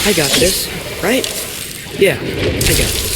I got this, right? Yeah, I got this.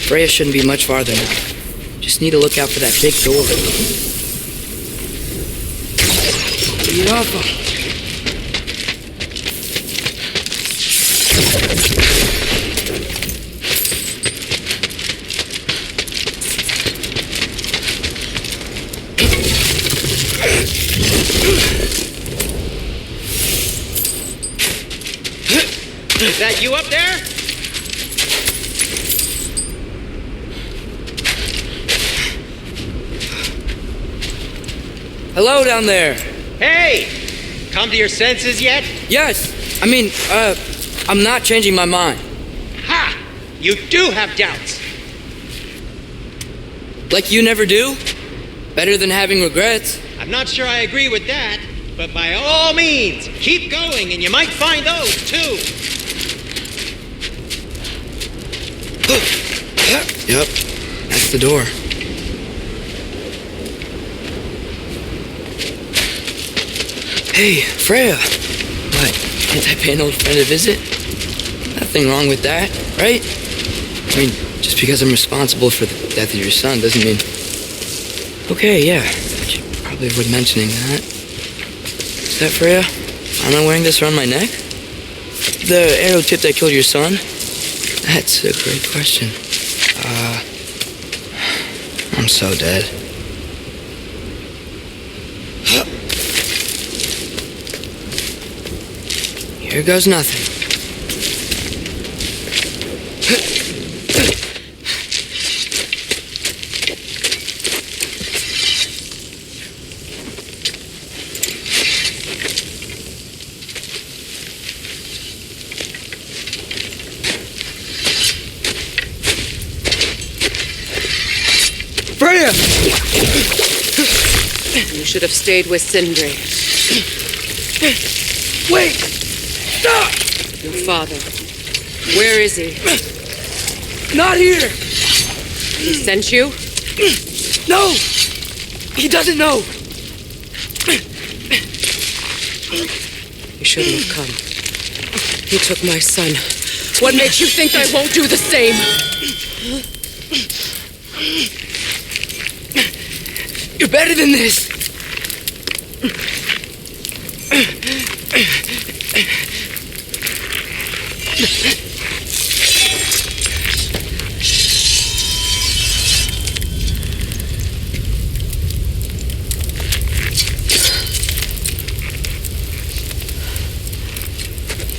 Freya shouldn't be much farther now. Just need to look out for that big door. Is that you up there? Hello down there. Hey! Come to your senses yet? Yes. I mean, I'm not changing my mind. Ha! You do have doubts. Like you never do? Better than having regrets. I'm not sure I agree with that, but by all means, keep going and you might find those too. Yep, that's the door. Hey, Freya. What, can't I pay an old friend a visit? Nothing wrong with that, right? I mean, just because I'm responsible for the death of your son doesn't mean... Okay, yeah, I should probably avoid mentioning that. Is that Freya? Am I wearing this around my neck? The arrow tip that killed your son? That's a great question. I'm so dead. Here goes nothing. Freya! You should have stayed with Sindri. Wait! Stop! Your father. Where is he? Not here! He sent you? No! He doesn't know! You shouldn't have come. He took my son. What makes you think I won't do the same? You're better than this!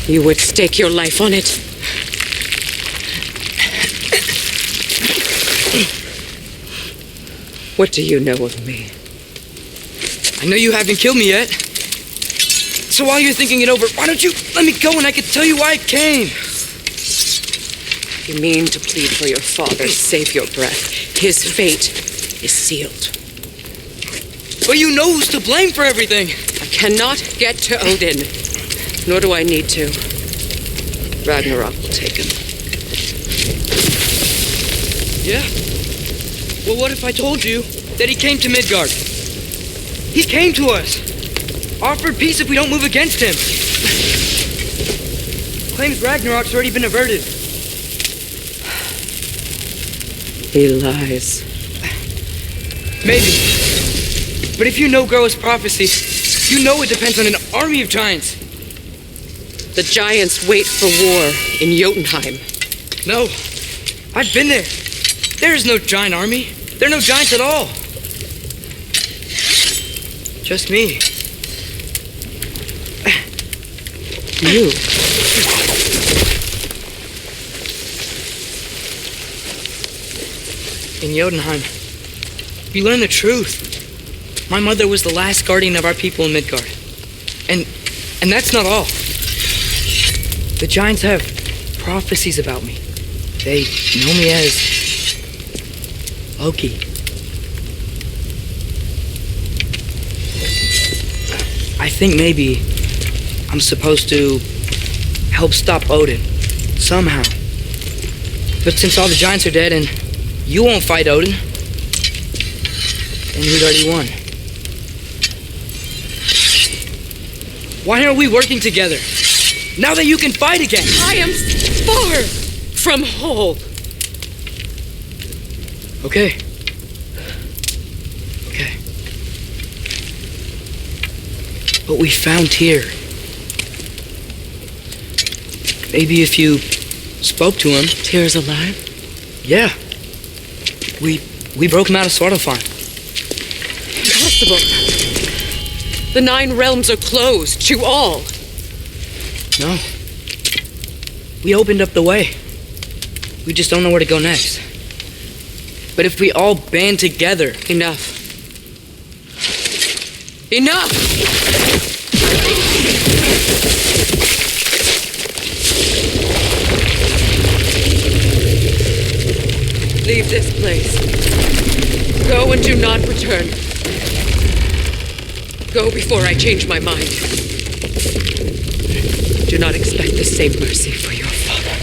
You would stake your life on it? What do you know of me? I know you haven't killed me yet. So while you're thinking it over, why don't you let me go and I can tell you why I came? You mean to plead for your father, save your breath. His fate is sealed. But you know who's to blame for everything. I cannot get to Odin, nor do I need to. Ragnarok will take him. Yeah? Well, what if I told you that he came to Midgard? He came to us. Offered peace if we don't move against him. Claims Ragnarok's already been averted. He lies. Maybe. But if you know Groa's prophecy, you know it depends on an army of giants. The giants wait for war in Jotunheim. No. I've been there. There is no giant army. There are no giants at all. Just me. You? In Jotunheim, we learn the truth. My mother was the last guardian of our people in Midgard. And that's not all. The giants have prophecies about me. They know me as Loki. I think maybe I'm supposed to help stop Odin, somehow. But since all the giants are dead and you won't fight Odin, then he's already won. Why aren't we working together? Now that you can fight again! I am far from whole. Okay. Okay. What we found here. Maybe if you spoke to him. Tyr's alive? Yeah. We broke him out of Svartalfheim. Impossible. The 9 realms are closed to all. No. We opened up the way. We just don't know where to go next. But if we all band together... Enough. Enough! Leave this place. Go and do not return. Go before I change my mind. Do not expect the same mercy for your father.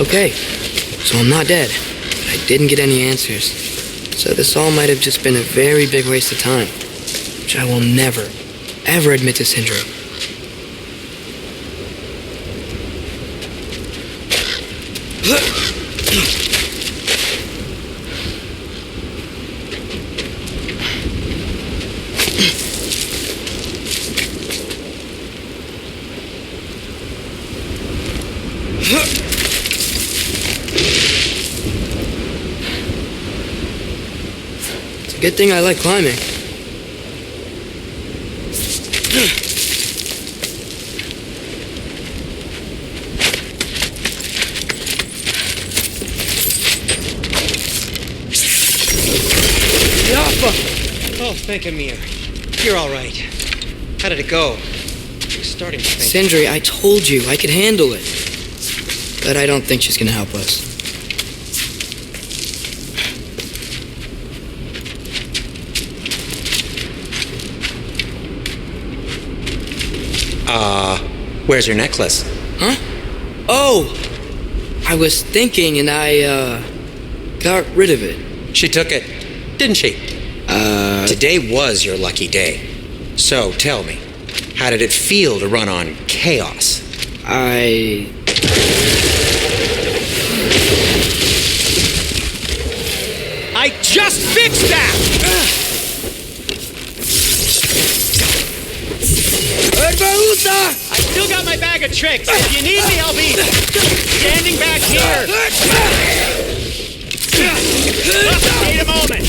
Okay, so I'm not dead, but I didn't get any answers. So this all might have just been a very big waste of time, which I will never, ever admit to Sindri. Good thing I like climbing. Alpha! Oh, thank Amir. You're all right. How did it go? I'm starting to think... Sindri, I told you I could handle it. But I don't think she's gonna help us. Where's your necklace? Huh? Oh! I was thinking and I, got rid of it. She took it, didn't she? Today was your lucky day. So, tell me, how did it feel to run on chaos? I just fixed that! I still got my bag of tricks. If you need me, I'll be standing back here. Wait a moment.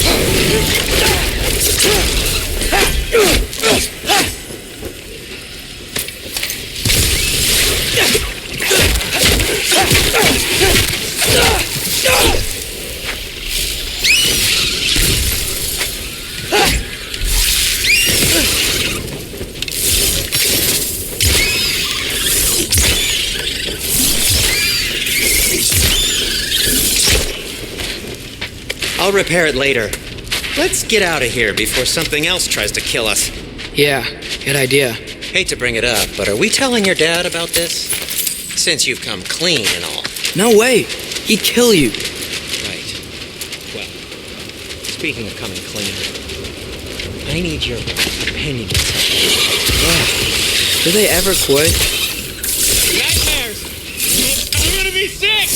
I'll repair it later. Let's get out of here before something else tries to kill us. Yeah, good idea. Hate to bring it up, but are we telling your dad about this? Since you've come clean and all. No way! He'd kill you. Right. Well, speaking of coming clean, I need your opinion. Do they ever quit? Nightmares! I'm gonna be sick!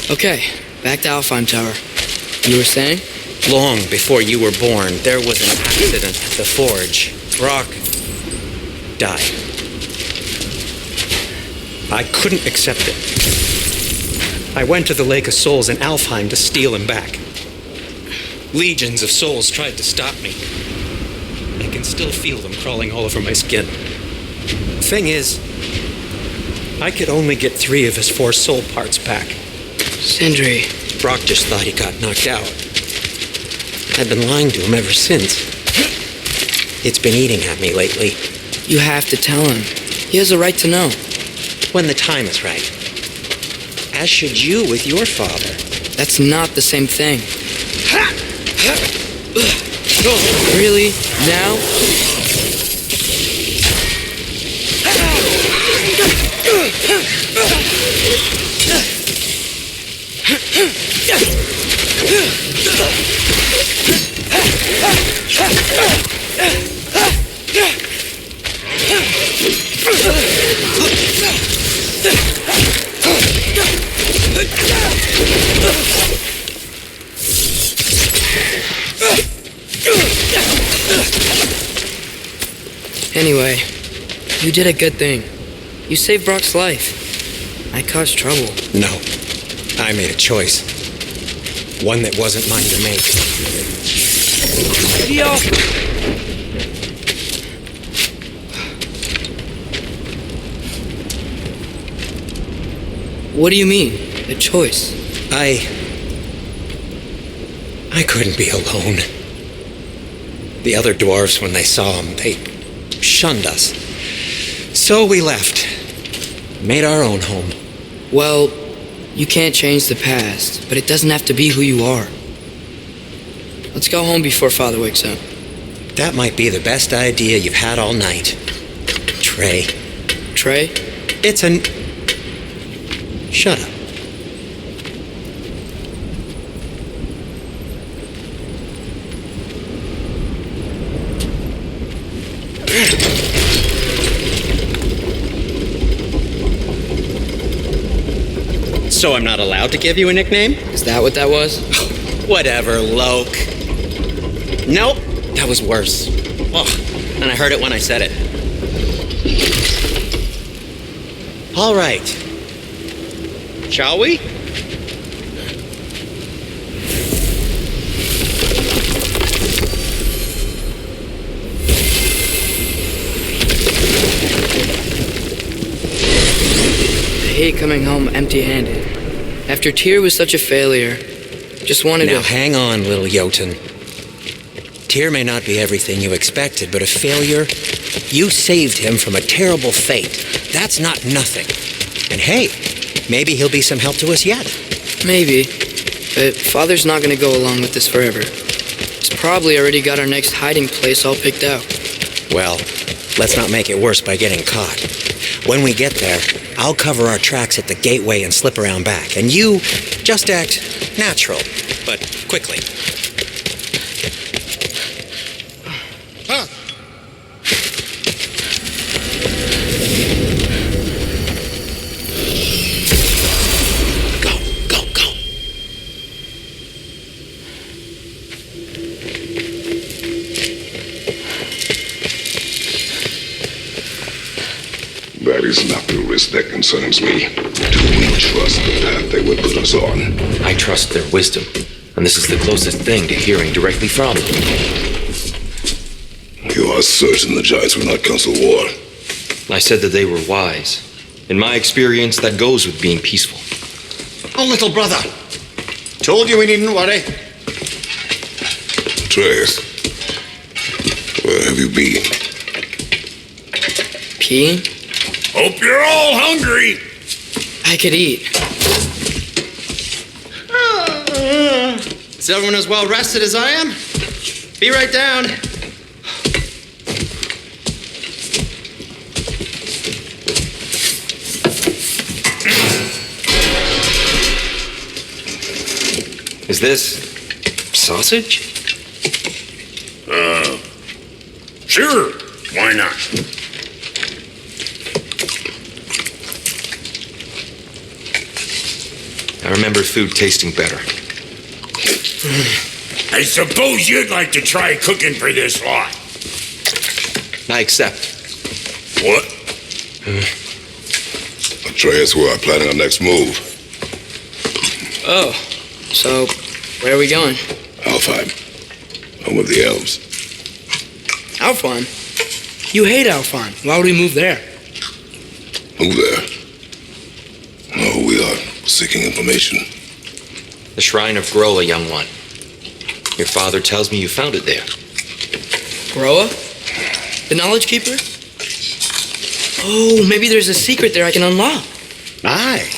Okay, back to Alfheim Tower. You were saying? Long before you were born, there was an accident at the forge. Brock died. I couldn't accept it. I went to the Lake of Souls in Alfheim to steal him back. Legions of souls tried to stop me. I can still feel them crawling all over my skin. Thing is, I could only get 3 of his 4 soul parts back. Sindri. Brock just thought he got knocked out. I've been lying to him ever since. It's been eating at me lately. You have to tell him. He has a right to know. When the time is right. As should you with your father. That's not the same thing. Really? Now? Anyway, you did a good thing. You saved Brock's life. I caused trouble. No. I made a choice. One that wasn't mine to make. Yo! What do you mean, a choice? I couldn't be alone. The other dwarves, when they saw him, they shunned us. So we left. Made our own home. Well, you can't change the past, but it doesn't have to be who you are. Let's go home before Father wakes up. That might be the best idea you've had all night. Trey. Trey? It's an... Shut up. So I'm not allowed to give you a nickname? Is that what that was? Whatever, Loke. Nope, that was worse. Oh, and I heard it when I said it. All right. Shall we? I hate coming home empty-handed. After Tyr was such a failure, just wanted Now to... hang on, little Jotun. Tyr may not be everything you expected, but a failure? You saved him from a terrible fate. That's not nothing. And hey, maybe he'll be some help to us yet. Maybe, but Father's not gonna go along with this forever. He's probably already got our next hiding place all picked out. Well, let's not make it worse by getting caught. When we get there, I'll cover our tracks at the gateway and slip around back. And you just act natural, but quickly. Huh. Go. That is not the risk that concerns me. Do we trust the path they would put us on? I trust their wisdom, and this is the closest thing to hearing directly from them. You are certain the giants will not counsel war? I said that they were wise. In my experience, that goes with being peaceful. Oh, little brother. Told you we needn't worry. Atreus, where have you been? Peeing? Hope you're all hungry. I could eat. Is everyone as well rested as I am? Be right down. Is this sausage? Sure. Why not? I remember food tasting better. I suppose you'd like to try cooking for this lot. I accept. What? Atreus, we are planning our next move. Oh, so where are we going? Alfheim, home of the elves. Alfheim? You hate Alfheim. Why would we move there? Move there? No, we are seeking information. The Shrine of Groa, young one. Your father tells me you found it there. Groa? The Knowledge Keeper? Oh, maybe there's a secret there I can unlock. Aye.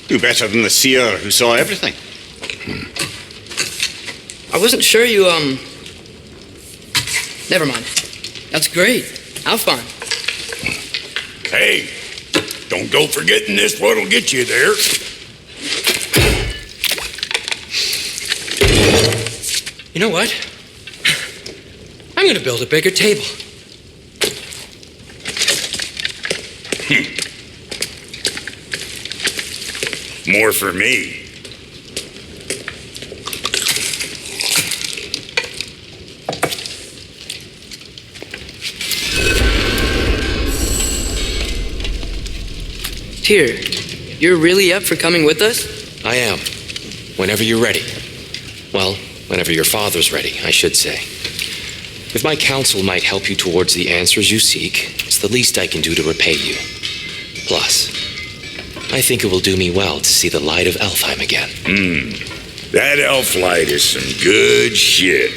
Do better than the seer who saw everything. I wasn't sure you, Never mind. That's great. Alfheim. Hey, don't go forgetting this what'll get you there. You know what? I'm gonna build a bigger table. More for me. Tyr, you're really up for coming with us? I am. Whenever you're ready. Well, whenever your father's ready, I should say. If my counsel might help you towards the answers you seek, it's the least I can do to repay you. Plus, I think it will do me well to see the light of Alfheim again. That elf light is some good shit.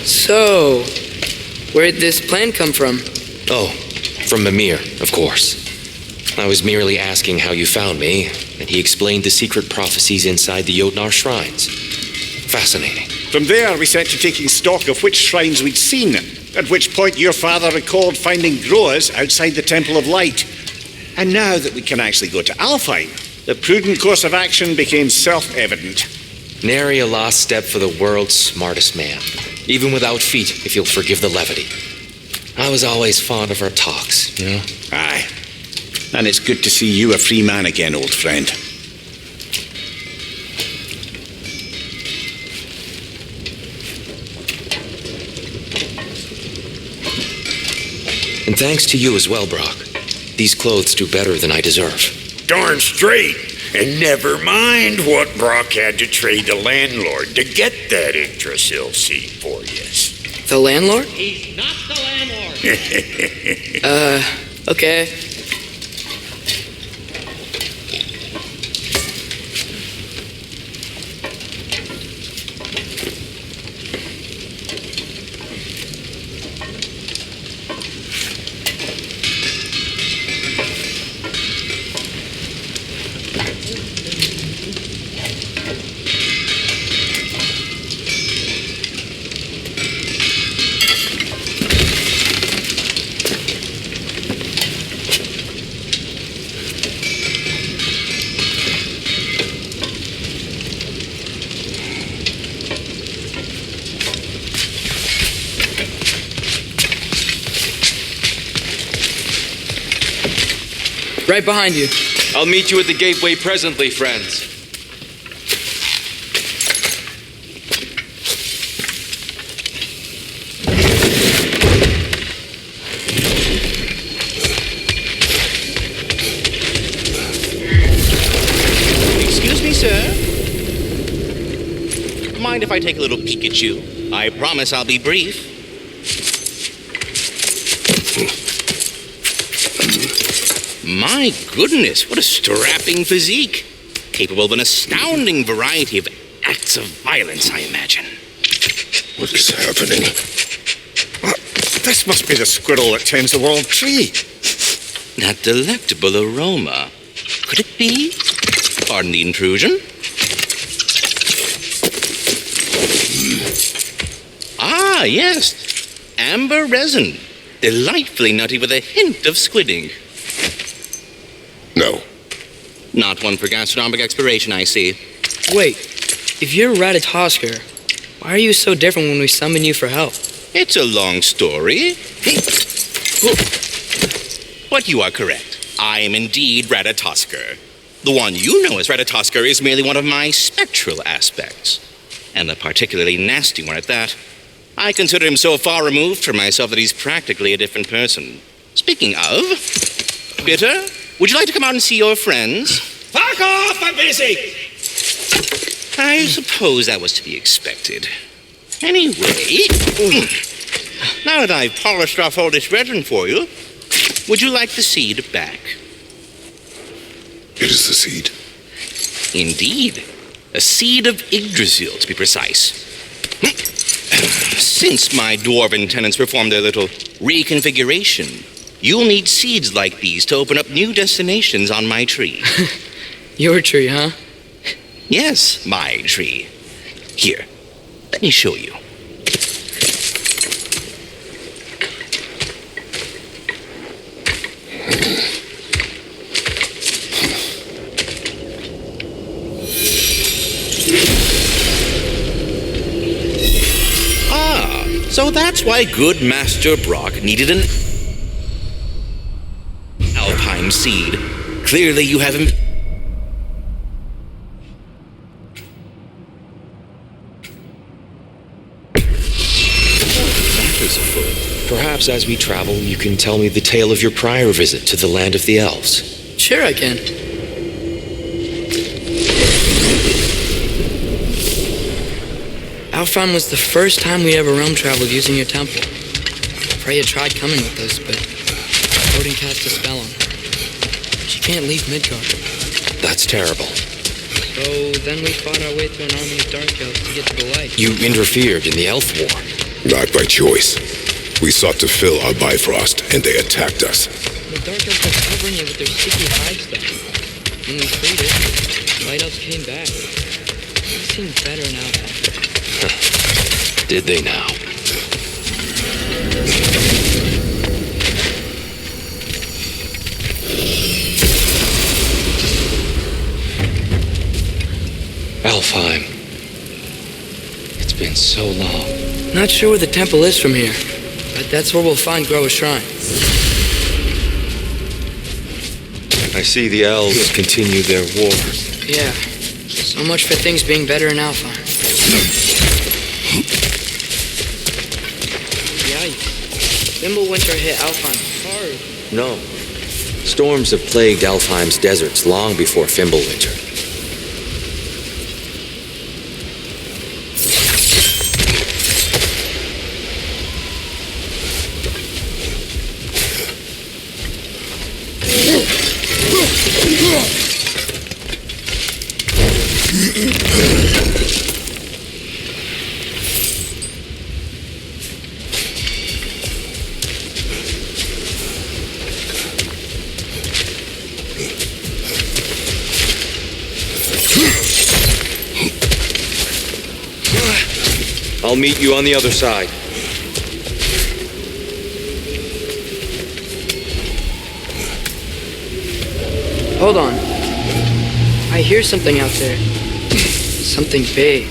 So, where'd this plan come from? Oh, from Mimir, of course. I was merely asking how you found me, and he explained the secret prophecies inside the Jotnar shrines. Fascinating. From there, we set to taking stock of which shrines we'd seen, at which point your father recalled finding Groas outside the Temple of Light. And now that we can actually go to Alfheim, the prudent course of action became self-evident. Nary a lost step for the world's smartest man, even without feet, if you'll forgive the levity. I was always fond of our talks, you know? Aye. And it's good to see you a free man again, old friend. And thanks to you as well, Brock. These clothes do better than I deserve. Darn straight. And never mind what Brock had to trade the landlord to get that Yggdrasil seed for you. The landlord? He's not the landlord. Okay. Right behind you. I'll meet you at the gateway presently, friends. Excuse me, sir. Mind if I take a little peek at you? I promise I'll be brief. My goodness, what a strapping physique. Capable of an astounding variety of acts of violence, I imagine. What is happening? This must be the squirrel that tends the world tree. That delectable aroma. Could it be? Pardon the intrusion. Ah, yes. Amber resin. Delightfully nutty with a hint of squidding. No. Not one for gastronomic exploration, I see. Wait, if you're Ratatosker, why are you so different when we summon you for help? It's a long story. But you are correct. I am indeed Ratatosker. The one you know as Ratatosker is merely one of my spectral aspects. And a particularly nasty one at that. I consider him so far removed from myself that he's practically a different person. Speaking of, Bitter, would you like to come out and see your friends? Fuck off! I'm busy! I suppose that was to be expected. Anyway, now that I've polished off all this resin for you, would you like the seed back? It is the seed. Indeed. A seed of Yggdrasil, to be precise. Since my dwarven tenants performed their little reconfiguration, you'll need seeds like these to open up new destinations on my tree. Your tree, huh? Yes, my tree. Here, let me show you. Ah, so that's why good Master Brock needed an alpine seed. Clearly you haven't... Perhaps as we travel, you can tell me the tale of your prior visit to the land of the elves. Sure I can. Alfheim was the first time we ever realm traveled using your temple. Freya tried coming with us, but Odin cast a spell on her. She can't leave Midgard. That's terrible. So then we fought our way through an army of dark elves to get to the light. You interfered in the elf war. Not by choice. We sought to fill our Bifrost, and they attacked us. The dark elves were covering it with their sticky hide stuff. When we freed it, the light elves came back. They seemed better now. Did they now? Alfheim. It's been so long. Not sure where the temple is from here, but that's where we'll find Groa's shrine. I see the elves continue their war. Yeah, so much for things being better in Alfheim. Yikes. Thimblewinter hit Alfheim hard. No. Storms have plagued Alfheim's deserts long before Fimbulwinter. I'll meet you on the other side. Hold on. I hear something out there. Something big.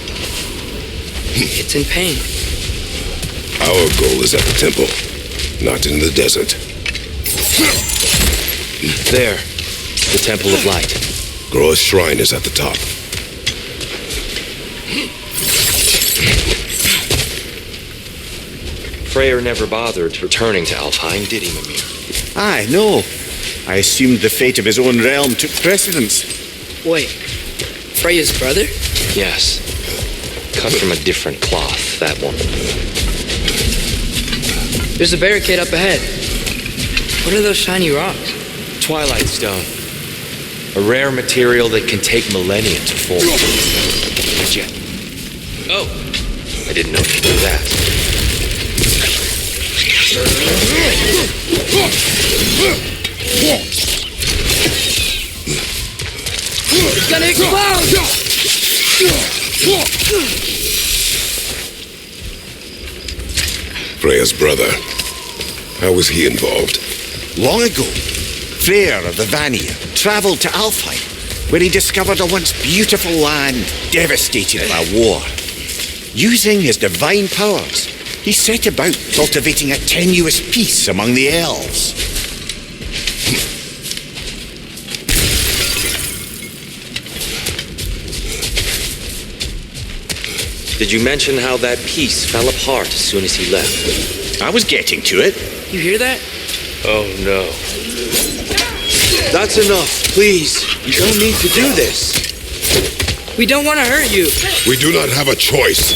It's in pain. Our goal is at the temple, not in the desert. There. The Temple of Light. Groa's shrine is at the top. Freyr never bothered returning to Alfheim, did he, Mimir? Aye, no. I assumed the fate of his own realm took precedence. Wait. Freya's brother? Yes. Cut from a different cloth, that one. There's a barricade up ahead. What are those shiny rocks? Twilight Stone. A rare material that can take millennia to form. Not yet. Oh, I didn't know you could do that. It's gonna explode! Freya's brother. How was he involved? Long ago, Freyr of the Vanir travelled to Alfheim, where he discovered a once beautiful land devastated by war. Using his divine powers, he set about cultivating a tenuous peace among the elves. Did you mention how that peace fell apart as soon as he left? I was getting to it. You hear that? Oh, no. That's enough, please. You don't need to do this. We don't want to hurt you. We do not have a choice.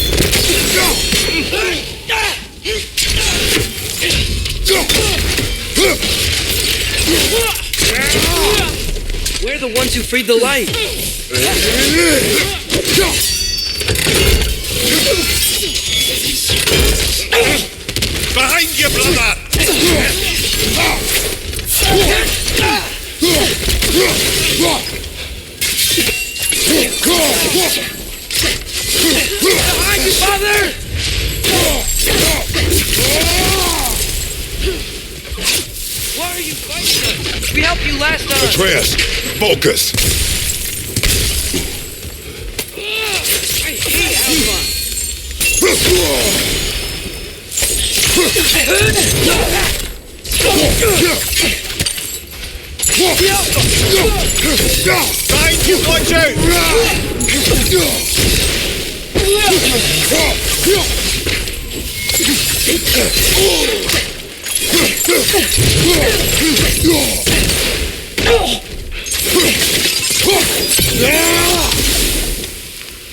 We're the ones who freed the light. Behind you, brother! Behind you, father! Why are you fighting us? We helped you last time. Atreus, focus. I hate Alpha. Behind you, watch out!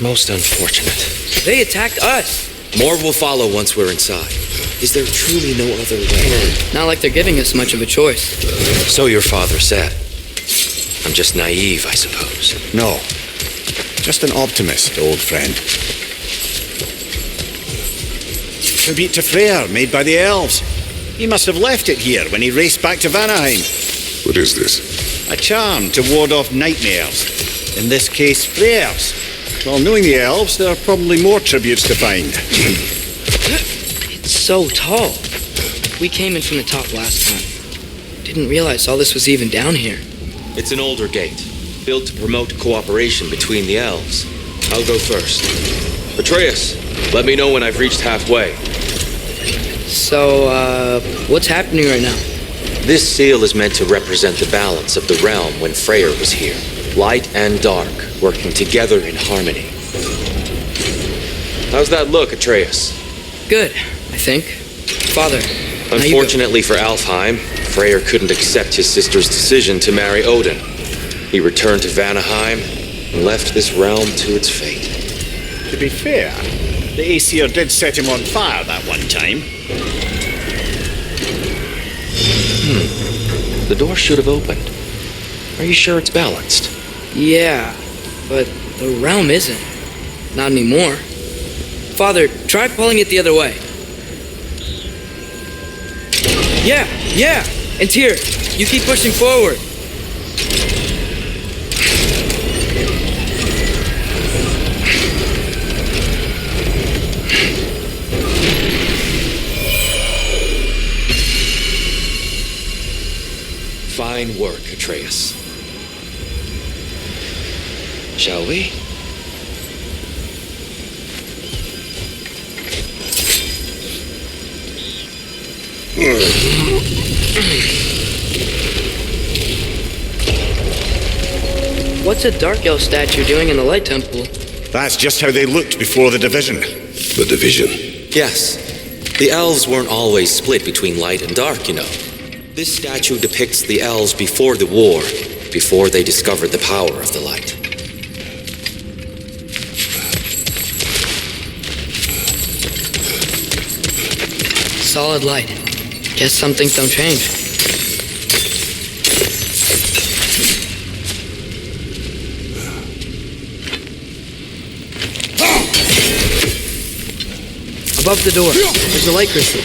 Most unfortunate. They attacked us. More will follow once we're inside. Is there truly no other way? Not like they're giving us much of a choice. So your father said. I'm just naive, I suppose. No. Just an optimist, old friend. Tribute to Freyr, made by the elves. He must have left it here when he raced back to Vanaheim. What is this? A charm to ward off nightmares. In this case, Freyr's. Well, knowing the elves, there are probably more tributes to find. It's so tall. We came in from the top last time. Didn't realize all this was even down here. It's an older gate, built to promote cooperation between the elves. I'll go first. Atreus, let me know when I've reached halfway. So, what's happening right now? This seal is meant to represent the balance of the realm when Freyr was here. Light and dark, working together in harmony. How's that look, Atreus? Good, I think. Father, Unfortunately for Alfheim, Freyr couldn't accept his sister's decision to marry Odin. He returned to Vanaheim and left this realm to its fate. To be fair, the Aesir did set him on fire that one time. The door should have opened. Are you sure it's balanced? Yeah, but the realm isn't. Not anymore. Father, try pulling it the other way. Yeah, and here, you keep pushing forward. Fine work, Atreus. Shall we? What's a dark elf statue doing in the light temple? That's just how they looked before the division. The division. Yes. The elves weren't always split between light and dark, you know. This statue depicts the elves before the war, before they discovered the power of the light. Solid light. Guess some things don't change. Above the door, there's a light crystal.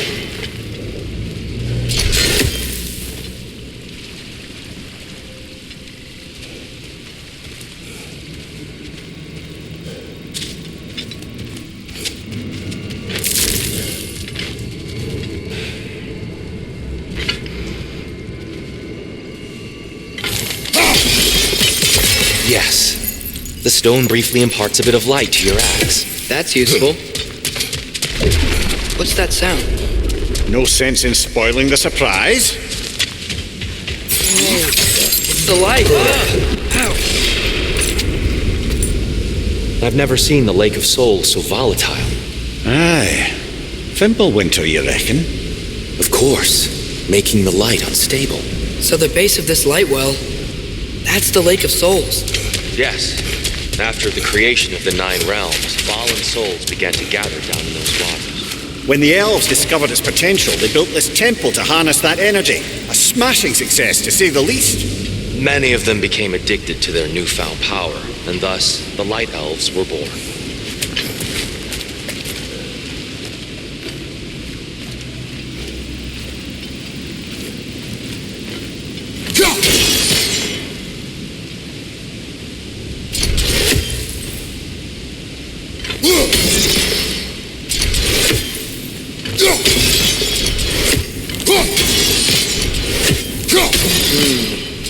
Yes. The stone briefly imparts a bit of light to your axe. That's useful. What's that sound? No sense in spoiling the surprise. It's the light. Ow. I've never seen the Lake of Souls so volatile. Aye. Fimbulwinter, you reckon? Of course, making the light unstable. So the base of this light well, that's the Lake of Souls. Yes. After the creation of the 9 realms, fallen souls began to gather down in those waters. When the elves discovered its potential, they built this temple to harness that energy. A smashing success, to say the least. Many of them became addicted to their newfound power, and thus the Light Elves were born.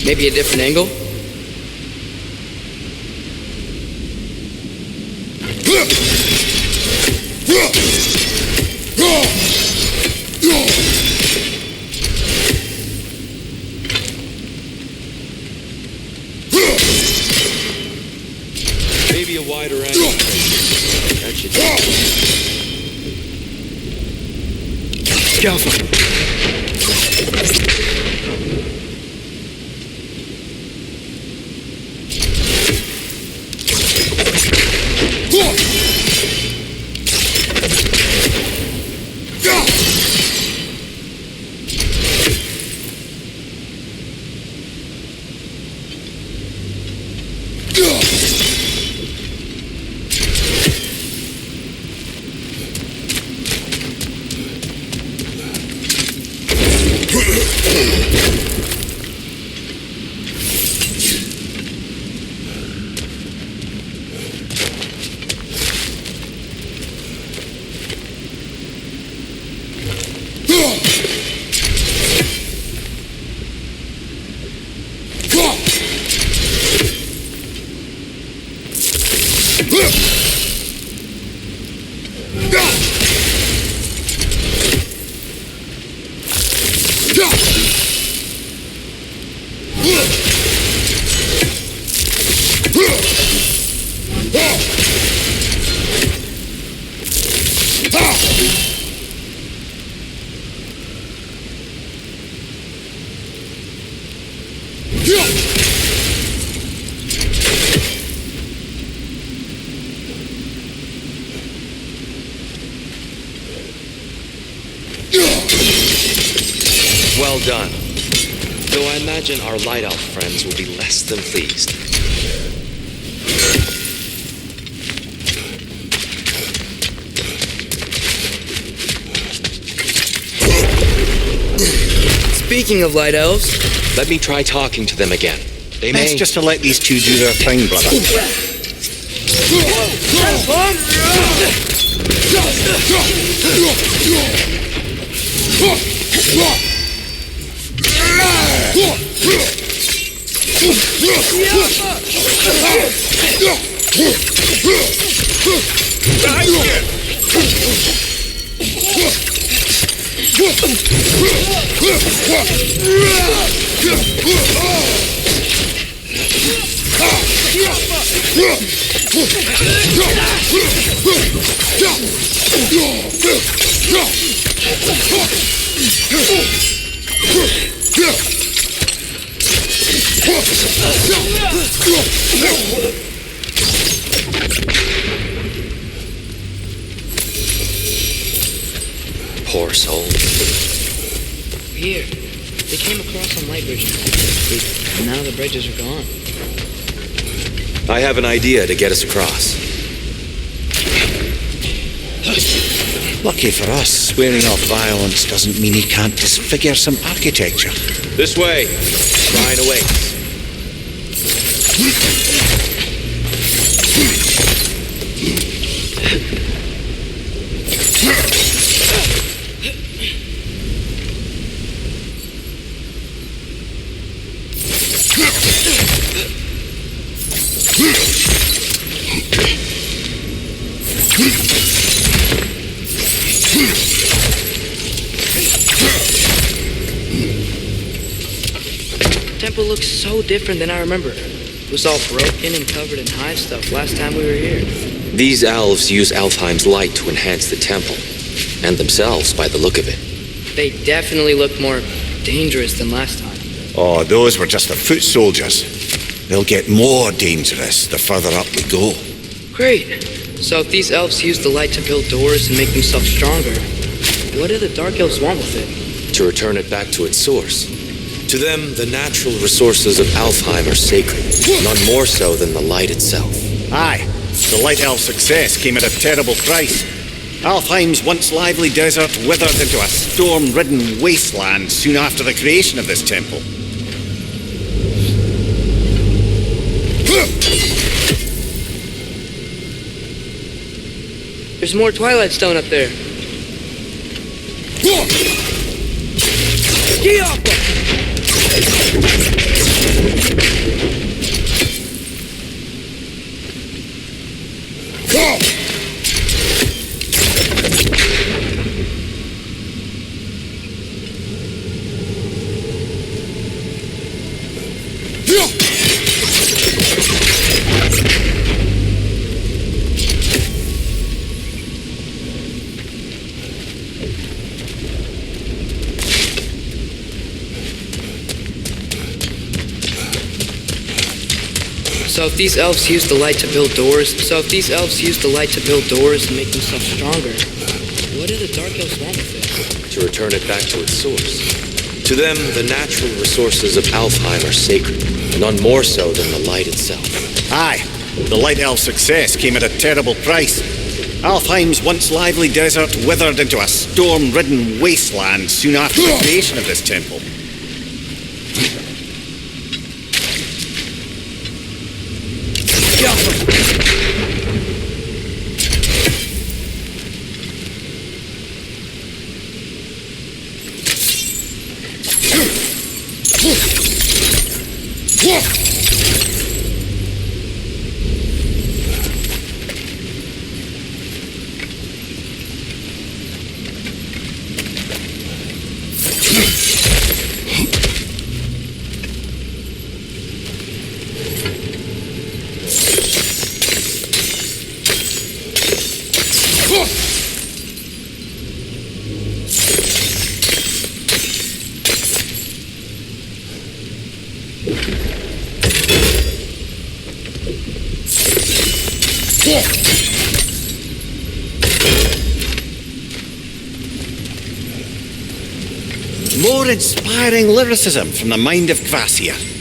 Maybe a different angle? Maybe a wider angle. That should Careful. Well done. Though I imagine our light elf friends will be less than pleased. Speaking of light elves, Let me try talking to them again. They may... Best just to let these two do their thing, brother. Poor souls. here. They came across some light bridges. But now the bridges are gone. I have an idea to get us across. Lucky for us, swearing off violence doesn't mean he can't disfigure some architecture. This way. Shrine awaits. The temple looks so different than I remember. It was all broken and covered in hive stuff last time we were here. These elves use Alfheim's light to enhance the temple, and themselves by the look of it. They definitely look more dangerous than last time. Oh, those were just the foot soldiers. They'll get more dangerous the further up we go. Great. So if these elves use the light to build doors and make themselves stronger, what do the dark elves want with it? To return it back to its source. To them, the natural resources of Alfheim are sacred, none more so than the light itself. Aye, the Light Elf success came at a terrible price. Alfheim's once lively desert withered into a storm-ridden wasteland soon after the creation of this temple. There's more Twilight Stone up there. So if these elves use the light to build doors, and make themselves stronger, what do the dark elves want with it? To return it back to its source. To them, the natural resources of Alfheim are sacred, none more so than the light itself. Aye, the Light Elf success came at a terrible price. Alfheim's once lively desert withered into a storm-ridden wasteland soon after the creation of this temple. More inspiring lyricism from the mind of Kvasir.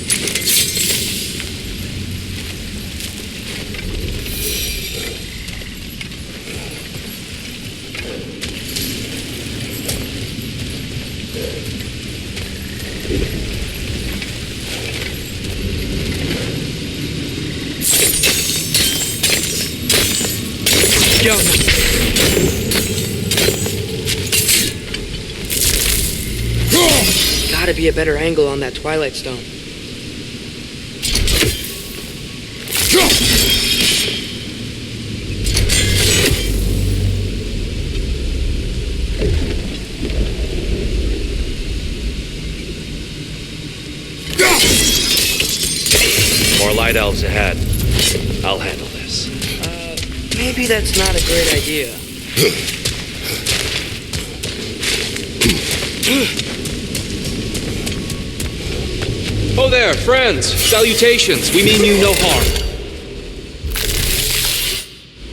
Gotta be a better angle on that Twilight Stone. More light elves ahead. I'll handle this. Maybe that's not a great idea. Oh there, friends. Salutations. We mean you no harm.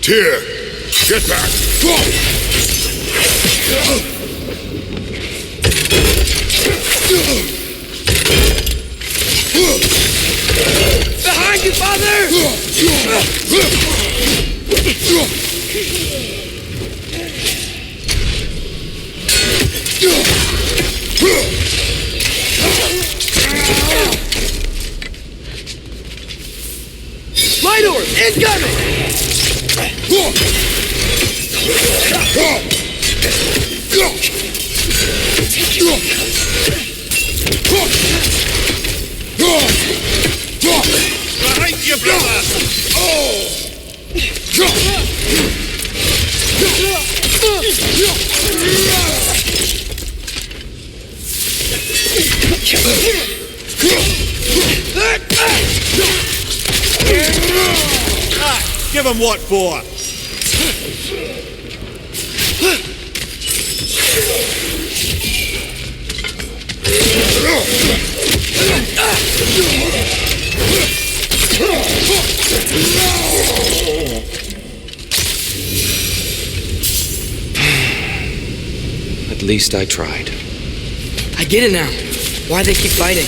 Tyr, get back. Behind you, father! Light orb, incoming! Behind you, brother! Give him what for? At least I tried. I get it now. Why they keep fighting.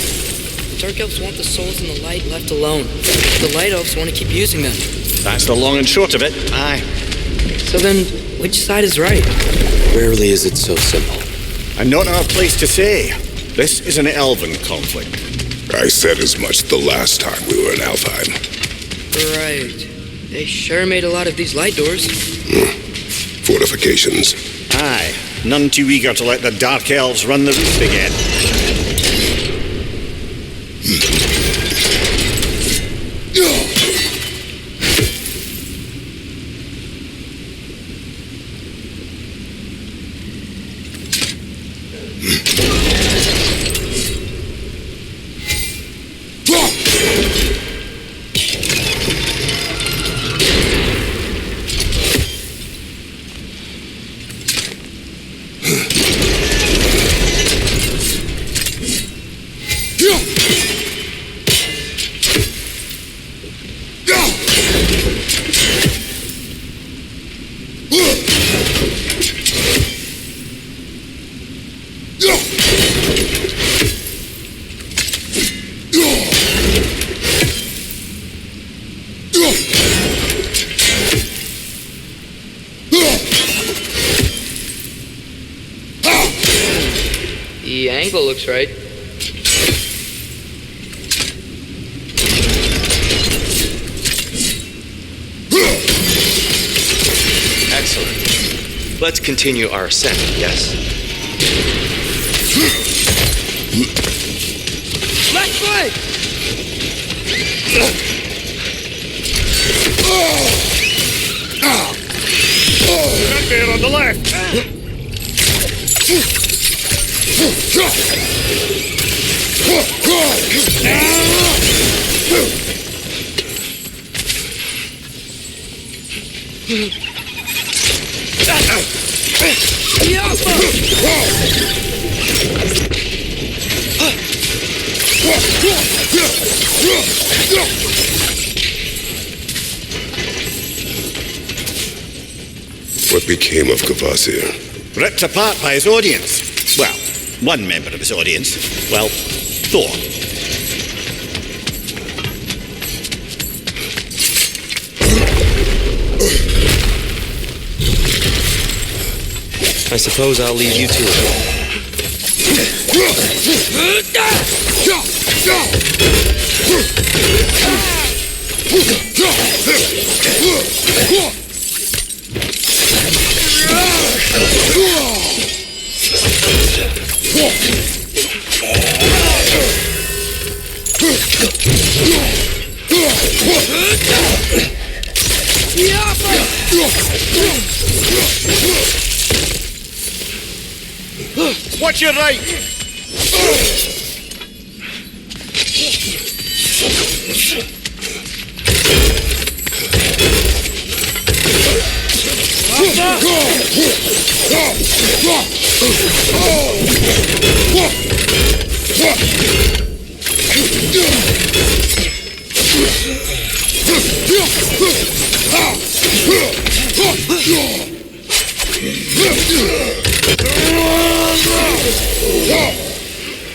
Dark elves want the souls in the light left alone. The light elves want to keep using them. That's the long and short of it. Aye. So then, which side is right? Rarely is it so simple. And not our place to say. This is an elven conflict. I said as much the last time we were in Alfheim. Right. They sure made a lot of these light doors. Fortifications. Aye. None too eager to let the Dark Elves run the roost again. The angle looks right. Excellent. Let's continue our ascent, yes? Left flank! Gun bear on the left! What became of Kvasir? Ripped apart by his audience. Well, one member of his audience, well, Thor. I suppose I'll leave you to it. Watch your right!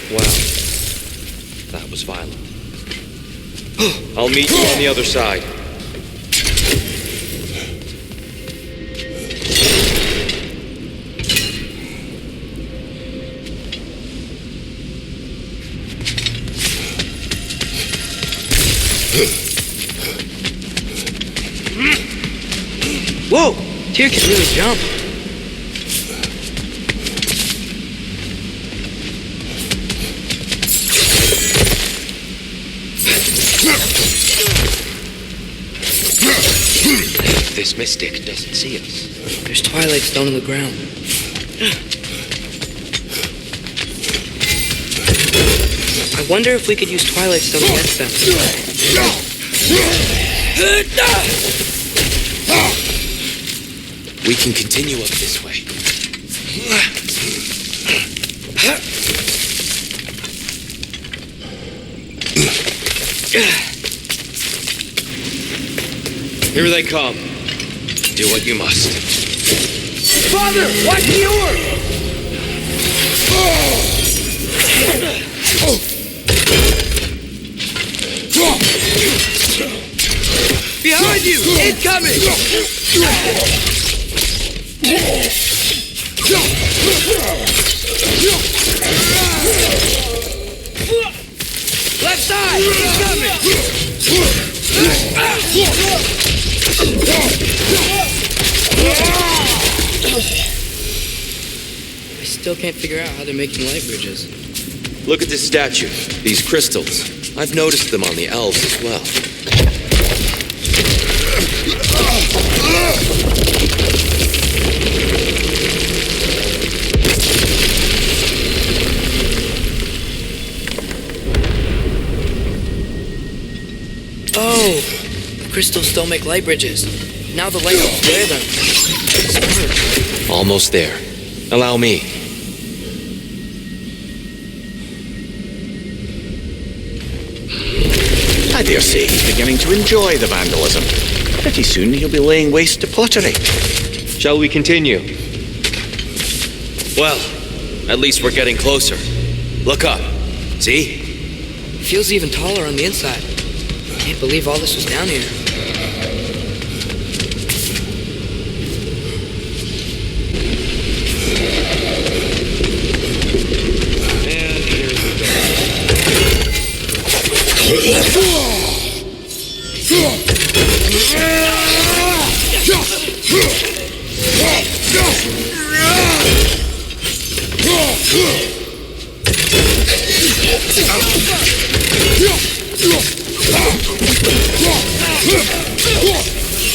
Wow. That was violent. I'll meet you on the other side. Whoa! Tyr can really jump. This mystic doesn't see us. There's Twilight Stone on the ground. I wonder if we could use Twilight Stone against them. We can continue up this way. Here they come. Do what you must. Father, watch the oar! Behind you! Incoming! Left side! Incoming! I still can't figure out how they're making light bridges. Look at this statue. These crystals. I've noticed them on the elves as well. Oh, the crystals still make light bridges. Now the light will bear them. Smart. Almost there. Allow me. I dare say he's beginning to enjoy the vandalism. Pretty soon he'll be laying waste to pottery. Shall we continue? Well, at least we're getting closer. Look up. See? Feels even taller on the inside. Can't believe all this was down here. And here we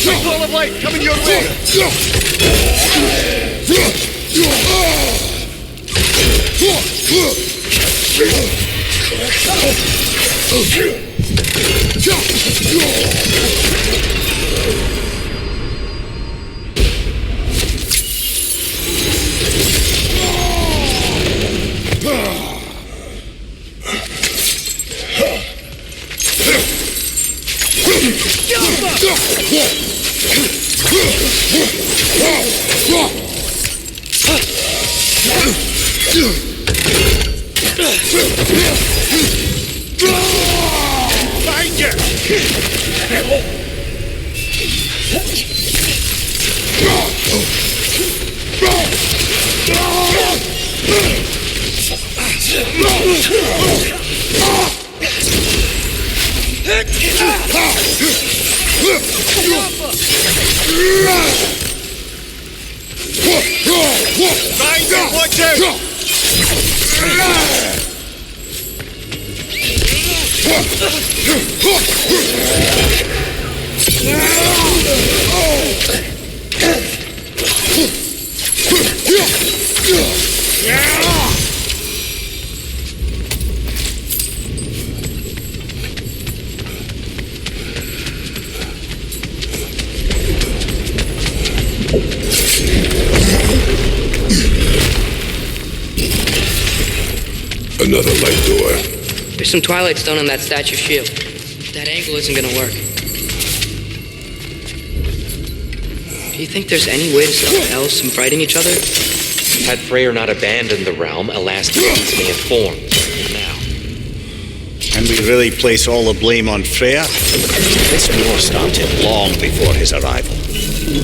Big ball of light coming your way! Find you! Find you! Watch out! Another light door. There's some twilight stone on that statue shield. That angle isn't gonna work. Do you think there's any way to stop elves from fighting each other? Had Freyr not abandoned the realm, elastic beads may have formed. Now. And we really place all the blame on Freya? This war started long before his arrival.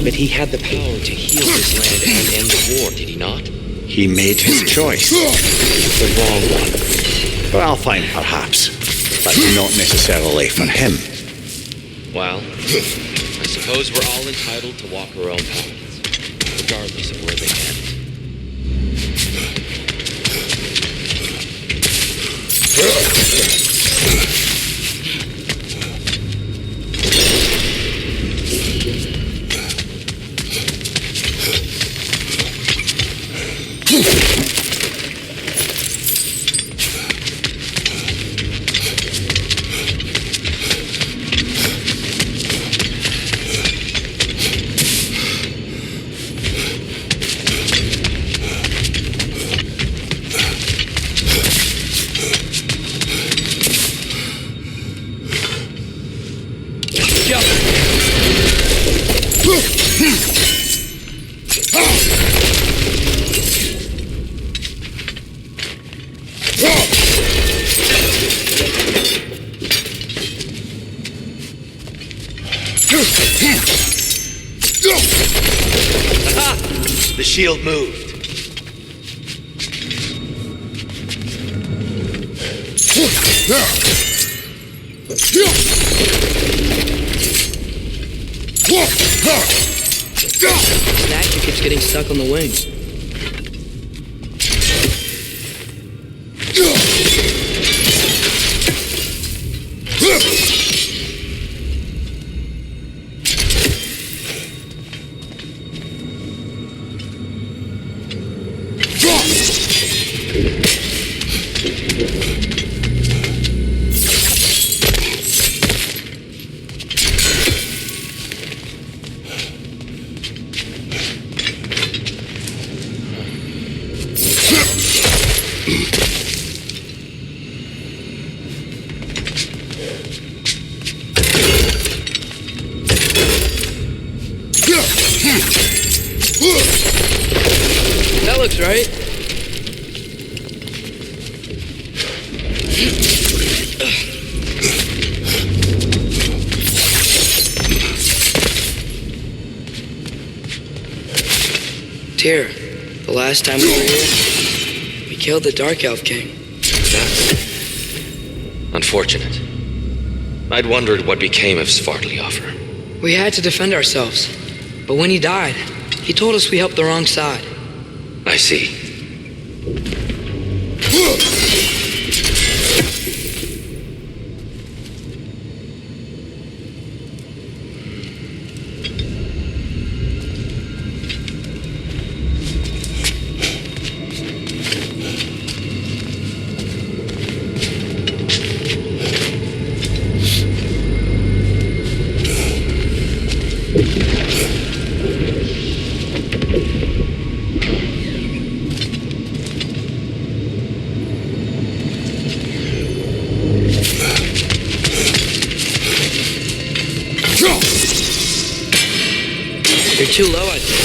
But he had the power to heal this land and end the war, did he not? He made his choice. The wrong one. For Alfheim, perhaps, but not necessarily for him. Well, I suppose we're all entitled to walk our own paths, regardless of where they end. The shield moved. Statue keeps getting stuck on the wing. That looks right. Tyr, the last time we were here, we killed the Dark Elf King. That's unfortunate. I'd wondered what became of Svartalfheim. We had to defend ourselves, but when he died, he told us we helped the wrong side. I see. You're too low, I think.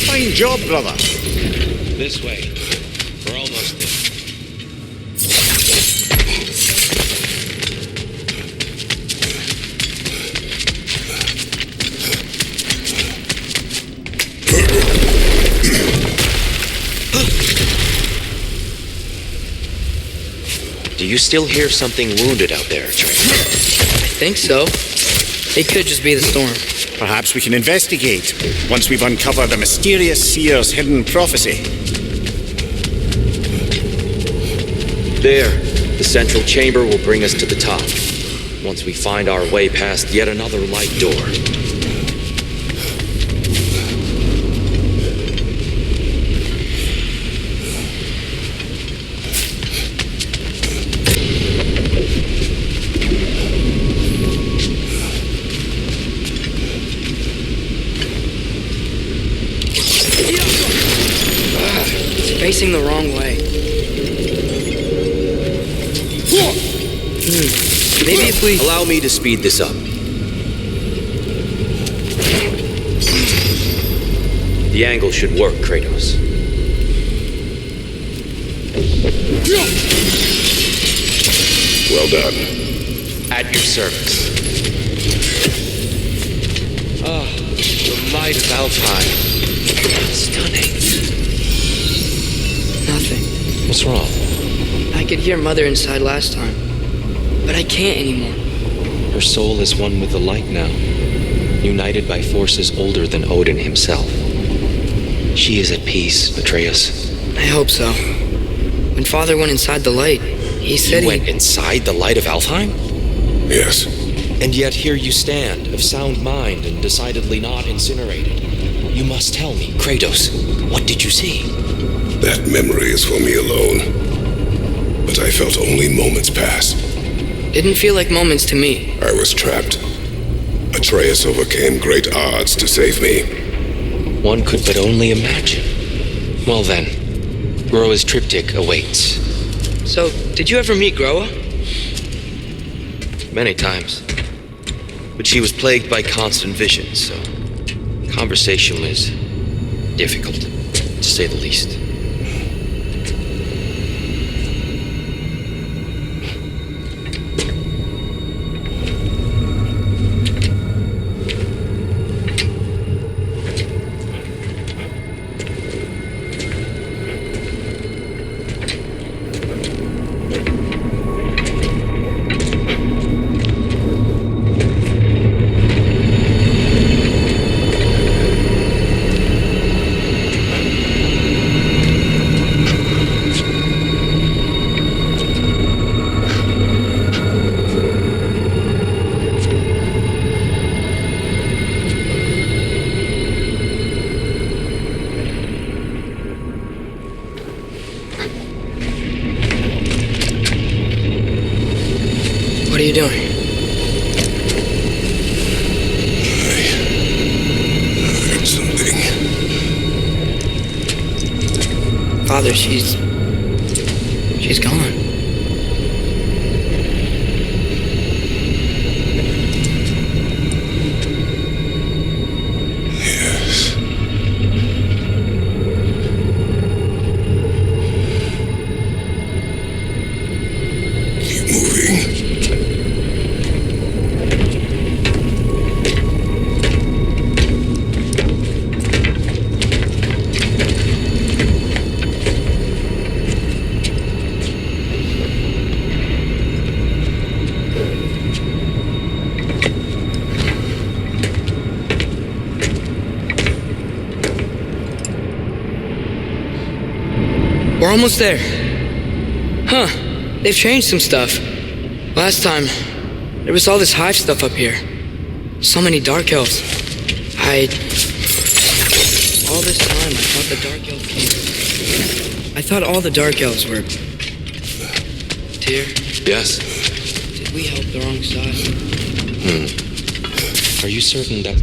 Fine job, brother. This way. We're almost there. Do you still hear something wounded out there, Atreus? I think so. It could just be the storm. Perhaps we can investigate once we've uncovered the mysterious seer's hidden prophecy. There, the central chamber will bring us to the top, once we find our way past yet another light door. Facing the wrong way. Maybe if we... Allow me to speed this up. The angle should work, Kratos. Well done. At your service. Ah, the might of Alfheim. Stunning. Nothing. What's wrong? I could hear Mother inside last time, but I can't anymore. Her soul is one with the light now, united by forces older than Odin himself. She is at peace, Atreus. I hope so. When Father went inside the light, he said You went inside the light of Alfheim? Yes. And yet here you stand, of sound mind and decidedly not incinerated. You must tell me, Kratos, what did you see? That memory is for me alone. But I felt only moments pass. Didn't feel like moments to me. I was trapped. Atreus overcame great odds to save me. One could but only imagine. Well then, Groa's triptych awaits. So, did you ever meet Groa? Many times. But she was plagued by constant visions, so conversation was difficult, to say the least. What are you doing? I heard something. Father, she's gone. Yes. Keep moving. We're almost there. Huh. They've changed some stuff. Last time, there was all this hive stuff up here. So many dark elves. All this time, I thought the dark elf came. I thought all the dark elves were... Tyr? Yes? Did we help the wrong side? Are you certain that...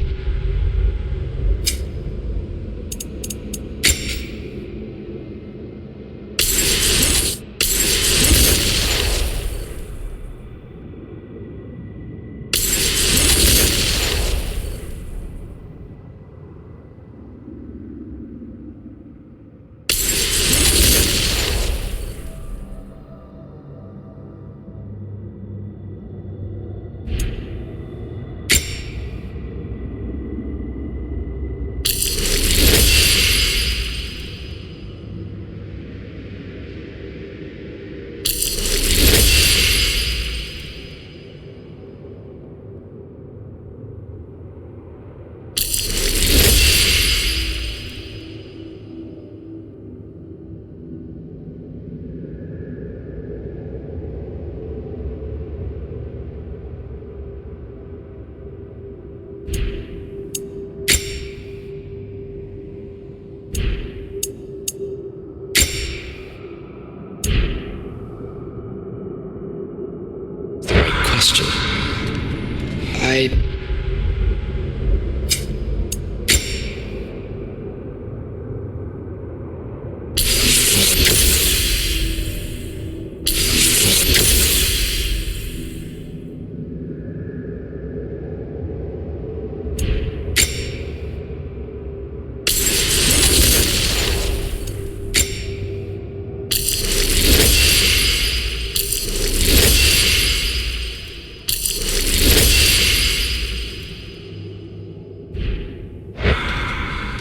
question.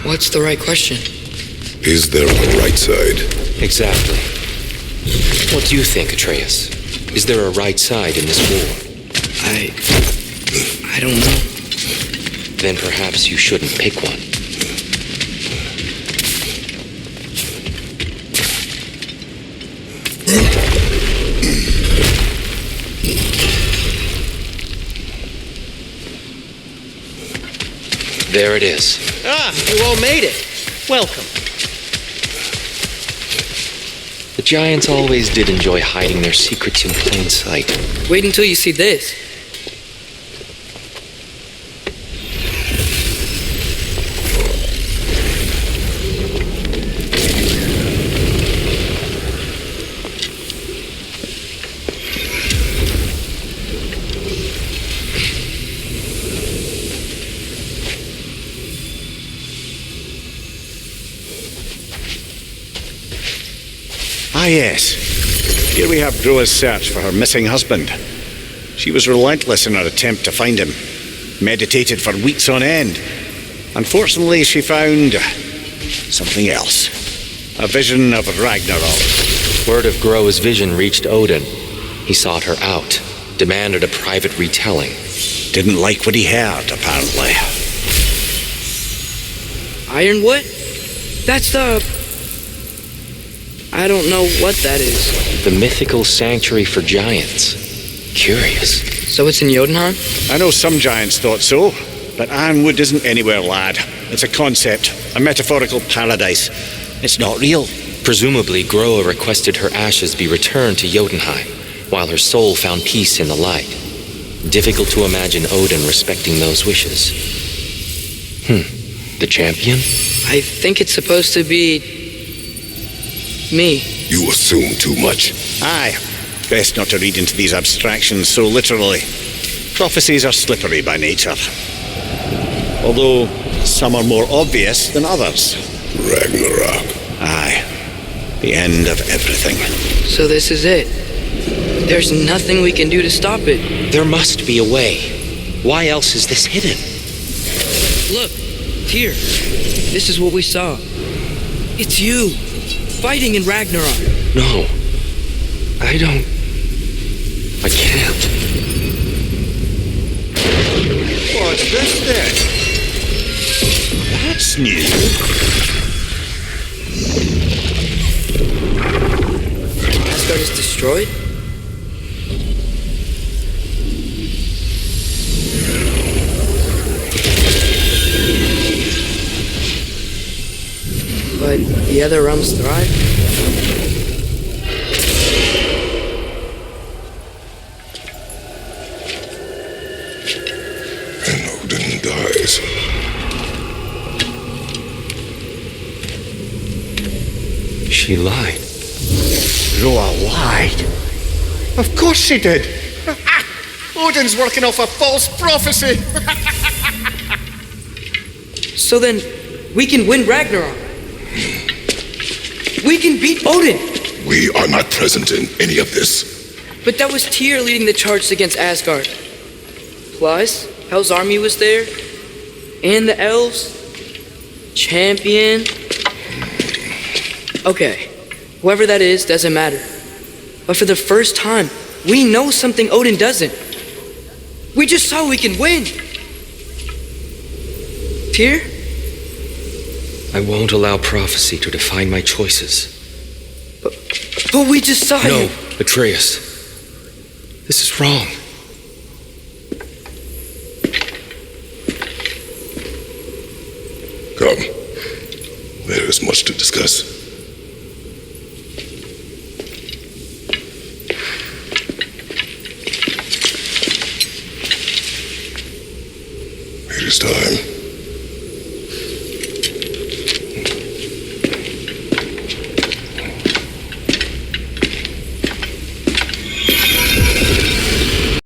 What's the right question? Is there a right side? Exactly. What do you think, Atreus? Is there a right side in this war? I don't know. Then perhaps you shouldn't pick one. There it is. Ah, you all made it. Welcome. The giants always did enjoy hiding their secrets in plain sight. Wait until you see this. Ah, yes. Here we have Groa's search for her missing husband. She was relentless in her attempt to find him, meditated for weeks on end. Unfortunately, she found something else. A vision of Ragnarok. Word of Groa's vision reached Odin. He sought her out, demanded a private retelling. Didn't like what he heard, apparently. Ironwood? That's the... I don't know what that is. The mythical sanctuary for giants. Curious. So it's in Jotunheim? I know some giants thought so, but Ironwood isn't anywhere, lad. It's a concept, a metaphorical paradise. It's not real. Presumably, Groa requested her ashes be returned to Jotunheim, while her soul found peace in the light. Difficult to imagine Odin respecting those wishes. The champion? I think it's supposed to be... me. You assume too much. Aye. Best not to read into these abstractions so literally. Prophecies are slippery by nature. Although some are more obvious than others. Ragnarok. Aye. The end of everything. So this is it. There's nothing we can do to stop it. There must be a way. Why else is this hidden? Look, here. This is what we saw. It's you. Fighting in Ragnarok. No. I can't. What's this then? That's new. Asgard is destroyed? But the other realms thrive? And Odin dies. She lied. Roa lied. Of course she did. Odin's working off a false prophecy. So then, we can win Ragnarok. We can beat Odin. We are not present in any of this. But that was Tyr leading the charge against Asgard. Plus, Hell's army was there. And the elves. Champion. Okay, whoever that is doesn't matter. But for the first time, we know something Odin doesn't. We just saw we can win. Tyr? I won't allow prophecy to define my choices. But we just saw No, you. Atreus. This is wrong. Come. There is much to discuss. It is time.